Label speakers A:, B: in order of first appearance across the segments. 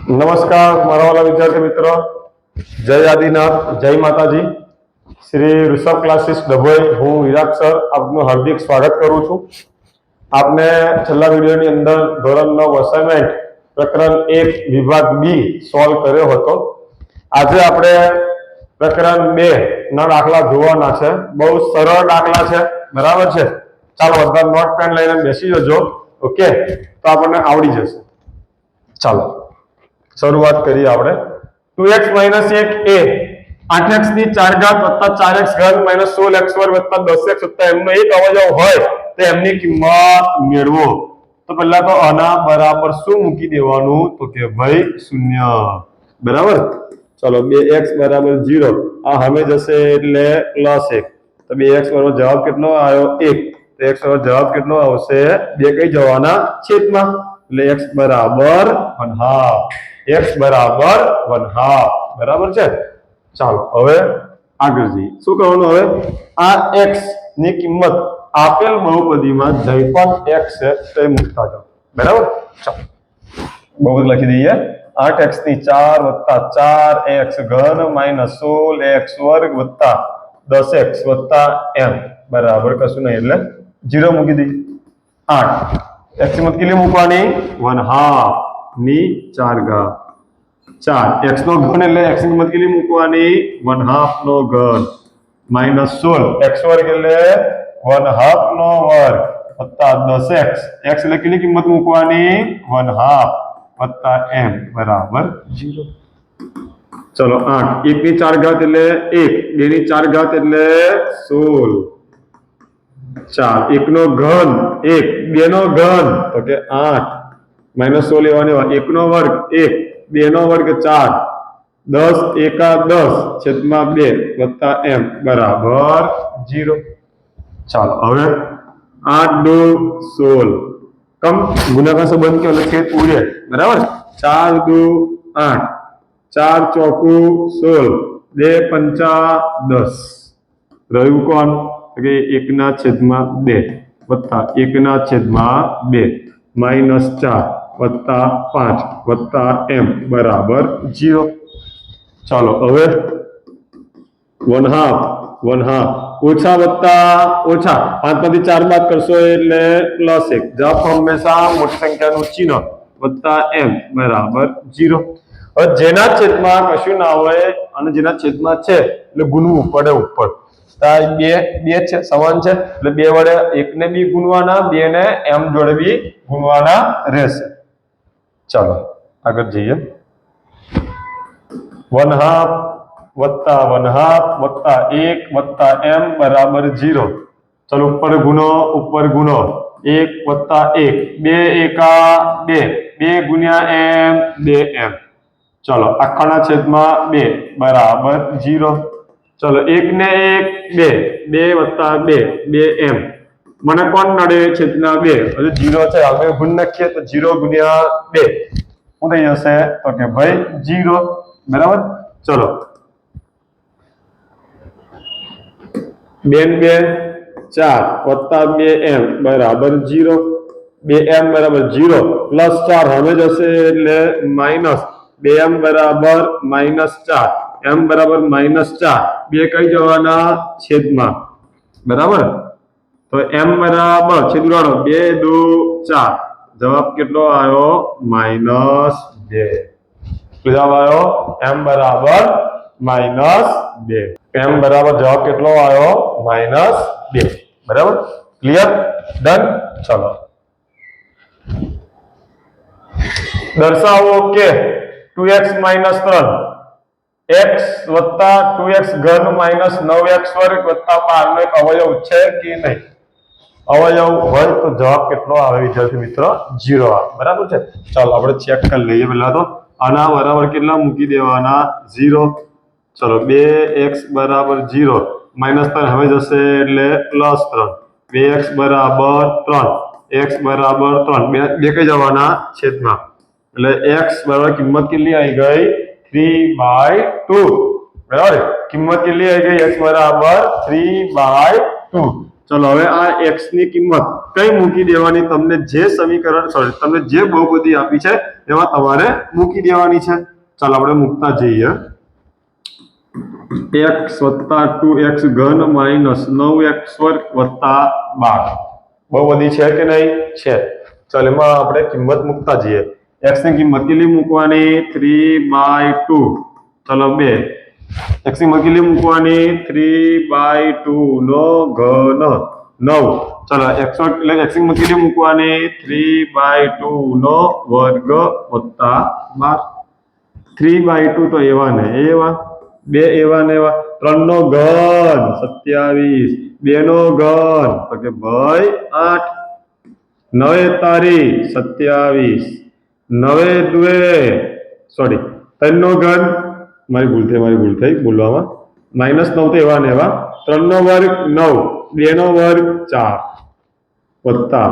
A: નમસ્કાર મારા વાલા વિદ્યાર્થી મિત્રો, જય આદિનાથ, જય માતાજી. શ્રી ઋષભ ક્લાસીસ ડભોઈ, હું વિરાટ સર આપનું હાર્દિક સ્વાગત કરું છું. આપને છેલ્લા વિડીયોની અંદર ધોરણ 9 અસાઇનમેન્ટ પ્રકરણ 1 વિભાગ બી સોલ્વ કર્યો હતો. આજે આપણે પ્રકરણ 2 ના દાખલા જોવાના છે. બહુ સરળ દાખલા છે, બરાબર છે. ચાલો બધા નોટ પેન લઈને બેસી જજો. ઓકે, તો આપણને આવડી જશે. ચાલો શરૂઆત કરીએ આપણે. 2x - 1 એ 8x ની 4 ઘાત + 4x ઘન - 16x વર્ગ + 10x એમનો એક અવયવ હોય તો એમની કિંમત મેળવો. તો પહેલા તો આના બરાબર શું મૂકી દેવાનું? તો કે ભાઈ 0. બરાબર. ચલો 2x = 0. આ સામે જશે એટલે +1. તો 2x બરાબર જવાબ કેટલો આવ્યો? 1. તો x બરાબર જવાબ કેટલો આવશે? 2 કઈ જવાના? છેદમાં. એટલે x બરાબર 1/2. x બરાબર 1/2. બરાબર છે. ચાલો હવે આગળ જઈએ. શું કરવાનું હવે? આ x ની કિંમત આપેલ બહુપદીમાં જે પણ x છે તે મૂકતા જાઓ. બરાબર. ચાલો બહુપદી લખી દઈએ. 8x ની 4 + 4x ઘન - 16x વર્ગ + 10x m બરાબર કશું નહીં એટલે 0 મૂકી દઈએ. 8 x ની કિંમત કેટલી મૂકવાની? 1/2 ની 4 ઘાત 4 x નો ઘન એટલે x ની કિંમત કેટલી મૂકવાની? 1/2 નો ઘન -16 x વર્ગ એટલે 1/2 નો વર્ગ + 10x x એટલે કેટલી કિંમત મૂકવાની? 1/2 + m બરાબર 0. ચલો 8 1 ની 4 ઘાત એટલે 1, 2 ની 4 ઘાત એટલે 16, 4 1 નો ઘન 1, 2 નો ઘન તો કે 8 -16 લેવાની. 1 નો વર્ગ 1, 2 નો વર્ગ 4, 10 એકા 10 છેદમાં 2 + m બરાબર 0. ચાલો હવે 8 2 16 કમ ગુણાકાર સંબંધ કે લખીએ પૂરે. બરાબર. 4 2 8, 4 ચોકુ 16, 2 પંચા 10. રહ્યું કોણ? કે 1/2 વત્તા 1/2 -4 વત્તા 5 વત્તા m બરાબર 0. ચાલો હવે 1/2 ઓછા વત્તા ઓછા 5 માંથી 4 બાદ કરશો એટલે +1. જવાબ હંમેશા મોટી સંખ્યાનું ચિહ્ન વત્તા m બરાબર 0. હવે જેના છેદમાં કશું ના હોય અને જેના છેદમાં છે એટલે ગુણવું પડે ઉપર. બે છે સમાન છે એટલે 2 વડે 1 ને બી ગુણવાના, 2 ને m જોડે બી ગુણવાના રહેશે. ચાલો આગળ જઈએ. 1/2 વત્તા 1/2 વત્તા 1 વત્તા m બરાબર 0. ચલો ઉપર ગુણો 1 વત્તા 1, 2 એકા 2, 2 ગુણ્યા m 2m. ચલો આખાના છેદમાં 2 બરાબર 0. ચલો 1 ને 1 2, 2 વત્તા 2 2m. મને કોણ નડે? છેદના 2. હજુ 0 છે. હવે ગુણ નાખીએ તો 0 ગુણ્યા 2 શું થઈ જશે? તો કે ભાઈ 0. બરાબર. ચલો 2 ને 2 4 વત્તા 2m બરાબર 0. 2m બરાબર 0 પ્લસ 4 હવે જશે એટલે માઇનસ 2m બરાબર -4, m બરાબર -4. 2 કઈ જવાના? છેદમાં. બરાબર. તો m બરાબર છેદ ઉડાડો 2 2 4. જવાબ કેટલો આવ્યો? -2. જવાબ આવ્યો m બરાબર -2. m બરાબર જવાબ કેટલો આવ્યો? -2. બરાબર. ક્લિયર? ડન. ચલો દર્શાવો કે 2x - 3 x વત્તા 2x ઘન - 9x વર્ગ વત્તા 12 નો એક અવયવ છે કે નહીં? અવયવ હોય તો જવાબ કેટલો આવે વિદ્યાર્થી મિત્રો? 0 આવે. બરાબર છે. ચાલો આપણે ચેક કરી લઈએ. પહેલા તો આના બરાબર કેટલા મૂકી દેવાના? 0. ચલો 2x બરાબર 0 -3 હવે જશે એટલે +3. 2x બરાબર 3, x બરાબર 3 બે કઈ જવાના? છેદમાં. એટલે x બરાબર કિંમત કેટલી આવી ગઈ? 3/2. બરાબર. કિંમત કેટલી આવી ગઈ? x બરાબર 3/2. ચલો હવે આ x ની કિંમત કઈ મૂકી દેવાની, તમને જે સમીકરણ તમને જે બહુપદી આપી છે એમાં તમારે મૂકી દેવાની છે. ચાલો આપણે મૂકતા જઈએ. x + 2x ઘન માઈનસ 9x વર્ગ વત્તા 12 બહુપદી છે કે નહીં? છે. ચાલો એમાં આપણે કિંમત મૂકતા જઈએ. x ની કિંમત કેટલી મૂકવાની? 3/2. ચાલો 2. x ની કિંમત કેટલી મૂકવાની? 3/2 નો ઘન 9. ચાલો x એટલે x ની કિંમત કેટલી મૂકવાની? 3/2 નો વર્ગ વત્તા 12. 3/2 તો એવા ને એવા, 2 એવા ને એવા, 3 નો ઘન 27, 2 નો ઘન તો કે ભાઈ 8, 9 તારી 27, 9 2 સોરી 3 નો ઘન મારી ભૂલ થઈ બોલવામાં, -9 તો એવા ને એવા, 3 નો વર્ગ 9, 2 નો વર્ગ 4 વત્તા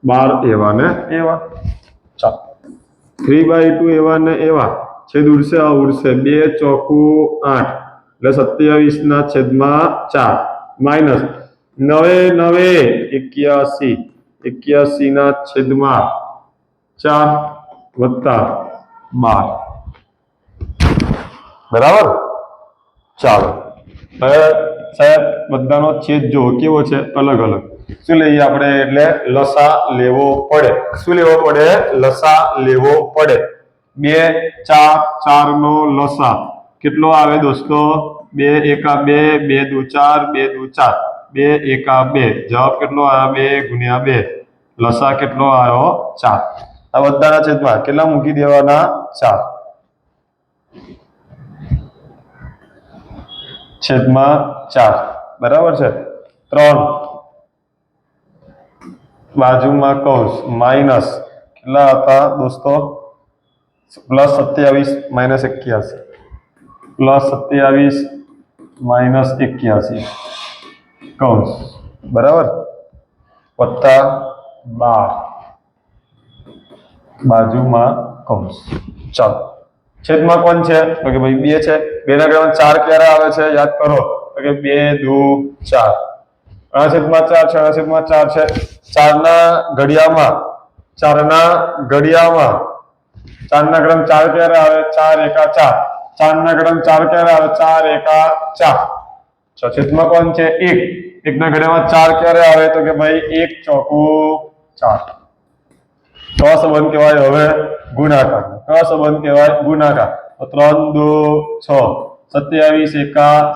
A: 12 એવા ને એવા. ચાલો 3/2 એવા ને એવા, છેદ ઉડશે આ ઉડશે, 2 ચોકું 8 એટલે 27 ના છેદમાં 4 માઈનસ 9 9 81, 81 ના છેદમાં 4 વત્તા 12. બરાબર. ચાલો હવે સાહેબ બધાનો છેદ જો કેવો છે? અલગ અલગ. શું લઈએ આપણે? એટલે લસા લેવો પડે. શું લેવો પડે? લસા લેવો પડે. 2 4 4 નો લસા કેટલો આવે દોસ્તો? 2 1 2, 2 2 4, 2 2 4, 2 1 2. જવાબ કેટલો આવ્યો? 2 × 2. લસા કેટલો આવ્યો? 4. આ બધાના છેદમાં કેટલા મૂકી દેવાના? 4 છેદમાં 4. બરાબર છે. 3 બાજુમાં કૌંસ માઈનસ કેટલા હતા દોસ્તો? +27 - 81, +27 - 81 કૌંસ બરાબર વત્તા 12 બાજુમાં કૌંસ. ચાલો છેદમાં કોણ છે? તો કે ભાઈ 2 છે. 2 ના ઘડિયામાં 4 ક્યારે આવે છે? યાદ કરો તો કે 2 2 4. આ છેદમાં 4 છે, આ છેદમાં 4 છે. 4 ના ઘડિયામાં 4 ના ઘડિયામાં 4 ના ઘડિયામાં 4 ક્યારે આવે? 4 1 4. 4 ના ઘડિયામાં 4 ક્યારે આવે? 4 1 4. છેદમાં કોણ છે? 1. 1 ના ઘડિયામાં 4 ક્યારે આવે? તો કે ભાઈ 1 ચોકું 4. કયો સંબંધ કહેવાય? હવે ગુણાકાર. કયો સંબંધ કહેવાય? ગુણાકાર. તો 3 2 6, 27 1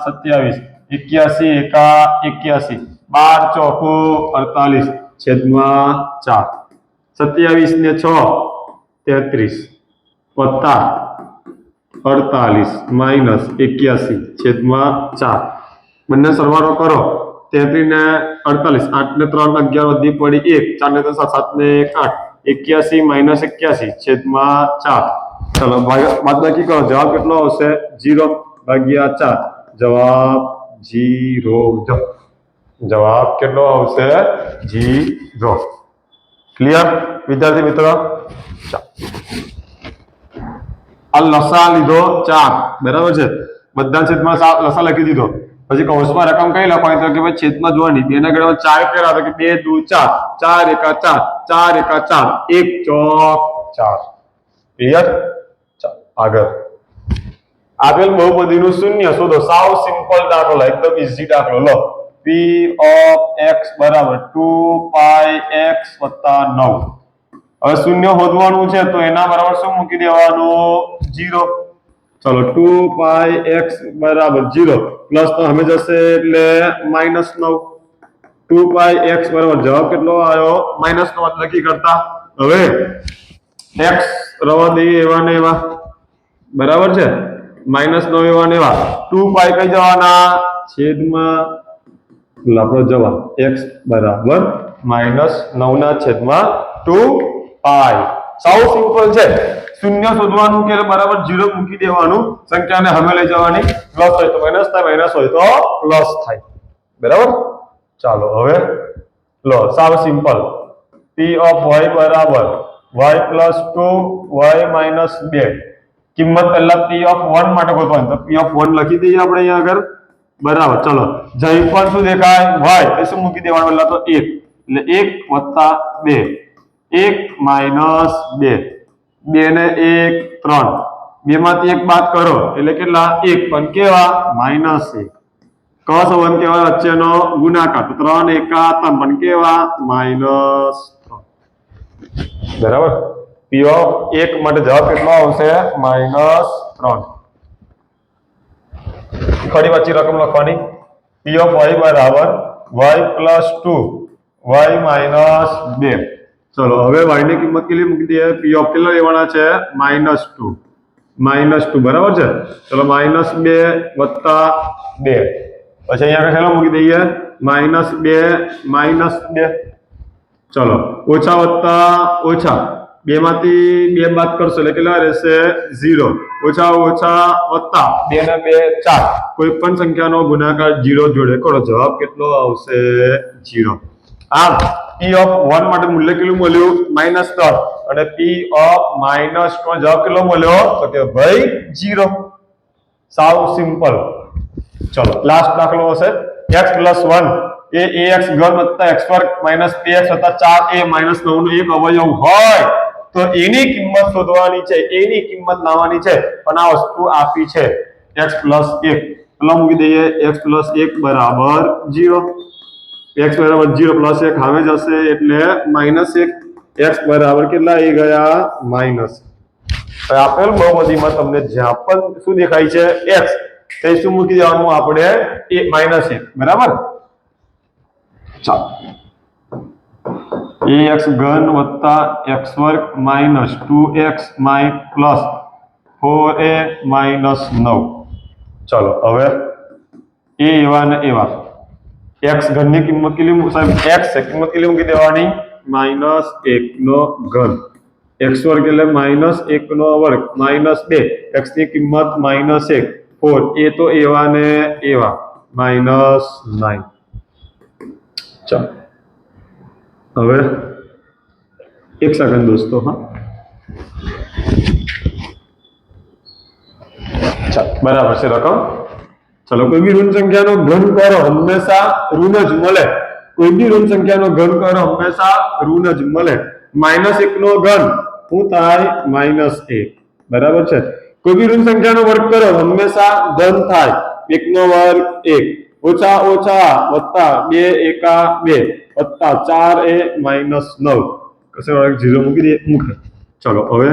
A: 27, 81 1 81, 12 ચોકું 48 છેદમાં 4. 27 ને 6 33 વત્તા 48 માઈનસ 81 છેદમાં 4. બંને સરવાળો કરો. 33 ને 48, 8 ને 3 11 વધી પડી 1, 4 ને 3 7, 7 ને 8, 81 - 81 છેદમાં 4. ચલો બાદબાકી કરો. જવાબ કેટલો આવશે? 0/4. જવાબ 0. જવાબ કેટલો આવશે? 0. ક્લિયર વિદ્યાર્થી મિત્રો? આ લસા લીધો 4 બરાબર છે. બધા છેદમાં લસા લખી દીધો. પછી કૌંસમાં રકમ કઈ લખવાની? તો કે ભાઈ છેદમાં જોવાની. 2 ના ઘડિયામાં 4 ક્યારે આવે? કે 2 2 4, 4 1 4, 4 1 4, 1 ચોક 4. ક્લિયર? ચાલો આગળ. આપેલ બહુપદીનું શૂન્ય શોધો. સાવ સિમ્પલ દાખલો, એકદમ ઈઝી દાખલો. લો p of x બરાબર 2πx + 9. હવે શૂન્ય શોધવાનું છે તો એના બરાબર શું મૂકી દેવાનું? 0. ચલો 2πx બરાબર 0 પ્લસ તો હમે જશે એટલે -9. 2πx બરાબર જવાબ કેટલો આવ્યો? -9 લખી કરતા. હવે x રવા દઈએ એવા ને એવા બરાબર છે. -9 એવા ને એવા. 2π કઈ જવાના? છેદમાં આપણો જવાબ x બરાબર -9 ના છેદમાં 2π. સાવ સિમ્પલ છે. શૂન્ય શોધવાનું કે બરાબર 0 મૂકી દેવાનું. સંખ્યાને હમે લઈ જવાની. પ્લસ હોય તો માઈનસ થાય, માઈનસ હોય તો પ્લસ થાય. બરાબર. ચાલો હવે લો સાવ સિમ્પલ. p of y બરાબર y + 2 y - 2. કિંમત પહેલા p of 1 માટે ગોતવાની. તો p of 1 લખી દઈએ આપણે અહીંયા આગળ. બરાબર ચલો જઈ પણ શું દેખાય y એ શું મૂકી દેવાનું પહેલા તો 1 એટલે 1 + 2 1 - 2 2 ને 1 3 2 માંથી 1 બાદ કરો એટલે કેટલા 1 પણ કેવા -1 કયો સંબંધ કહેવાય વચ્ચેનો ગુણાકાર તો 3 × 1 3 પણ કેવા -3 બરાબર p ઓફ 1 માટે જવાબ કેટલો આવશે -3 ફરી પાછી રકમ લખવાની p ઓફ y બરાબર y + 2 y - 2 ચલો હવે y ની કિંમત કેટલી મૂકી દઈએ p ઓફ કેટલા લેવાના છે -2 બરાબર છે ચલો -2 + 2 પછી અહીંયા કેટલો મૂકી દઈએ -2 - 2 ચલો ઓછા વત્તા ઓછા 2 માંથી 2 બાદ કરશો એટલે કેટલા રહેશે 0 ઓછા ઓછા વત્તા 2 ને 2 4 કોઈ પણ સંખ્યાનો ગુણાકાર 0 જોડે કરો જવાબ કેટલો આવશે 0 આમ p ઓફ 1 માટે મૂલ્ય કેટલું મળ્યું -3 અને p ઓફ -2 જવાબ કેટલો મળ્યો તો કે ભાઈ 0 સાવ સિમ્પલ ચલો લાસ્ટ દાખલો હશે x + 1 એ ax ઘન + x વર્ગ - 2x + 4a - 9 નો એક અવયવ હોય તો એની કિંમત શોધવાની છે એની કિંમત લાવવાની છે પણ આ વસ્તુ આપી છે x + 1 એટલે મૂકી દઈએ x + 1 બરાબર 0 x બરાબર 0 + 1 હવે જશે એટલે -1 x બરાબર કેટલા આવી ગયા -1 આપેલ બહુપદીમાં તમને જ્યાં પણ શું દેખાય છે x તે શું મૂકી દેવાનું આપણે -1 બરાબર ચાલો ax ઘન + x વર્ગ - 2x + 4a - 9 ચલો હવે એવા ને એવા x ઘન ની કિંમત કેટલી સાહેબ x છે કિંમત કેટલી મૂકી દેવાની -1 નો ઘન x વર્ગ એટલે -1 નો વર્ગ -2 x ની કિંમત -1 4 એ તો એવા ને એવા -9 ચાલો હવે એક સેકન્ડ દોસ્તો હા ચાલો બરાબર છે રકમ ચલો કોઈ બી ઋણ સંખ્યાનો ઘન કરો હંમેશા ઋણ જ મળે કોઈ બી ઋણ સંખ્યાનો ઘન કરો હંમેશા ઋણ જ મળે -1 નો ઘન શું થાય -1 બરાબર છે કોઈ બી ઋણ સંખ્યાનો વર્ગ કરો હંમેશા ધન થાય 1 નો વર્ગ 1 ઓછા ઓછા વત્તા 2 એકા 2 વત્તા 4a - 9 કશે વર્ગ 0 મૂકી દે મૂકે ચલો હવે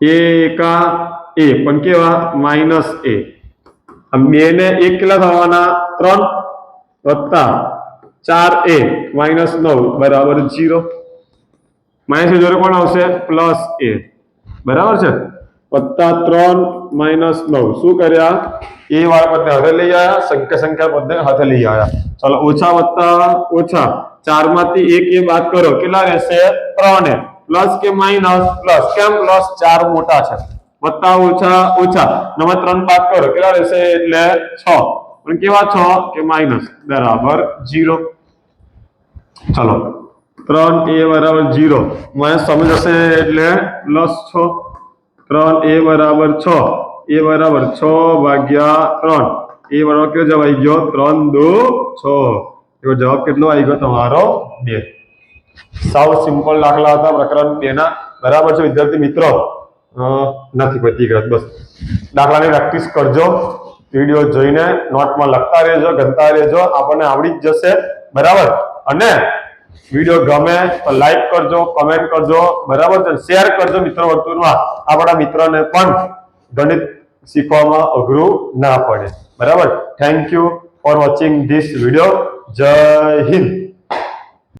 A: a એકા a પણ કેવા -a अब 2 ને 1 કેટલા થવાના 3 વત્તા 4a - 9 બરાબર 0 માઈનસ જોડે કોણ આવશે પ્લસ a બરાબર છે વત્તા 3 - 9 શું કર્યા a વાળા પદને હાથે લઈ આયા સંખ્યા પદને હાથે લઈ આયા ચલો ઓછા વત્તા ઓછા 4 માંથી 1 એ બાદ કરો કેટલા રહેશે 3 પ્લસ કે માઈનસ પ્લસ કેમ પ્લસ 4 મોટા છે વત્તા ઓછા ઓછા નવા 3 બાદ કરો કેટલા રહેશે એટલે 6 પણ કેવા 6 કે માઈનસ બરાબર 0 ચલો 3a બરાબર 0 માઈનસ સમજ હશે એટલે પ્લસ 6 3a બરાબર 6 a બરાબર 6 ભાગ્યા 3 a બરાબર કેટલો જવાબ આવી ગયો 3 2 6 એવો જવાબ કેટલો આવી ગયો તમારો 2 સાવ સિમ્પલ દાખલા હતા પ્રકરણ 2 ના બરાબર છે વિદ્યાર્થી મિત્રો નથી પતી ગયો બસ દાખલાની પ્રેક્ટિસ કરજો વિડિયો જોઈને નોટમાં લખતા રહેજો ગણતા રહેજો આપણને આવડી જ જશે બરાબર અને વિડિયો ગમે તો લાઈક કરજો કમેન્ટ કરજો બરાબર છે શેર કરજો મિત્ર વર્તુળમાં આપણા મિત્રોને પણ ગણિત શીખવામાં અઘરું ના પડે બરાબર thank you for watching this video જય હિન્દ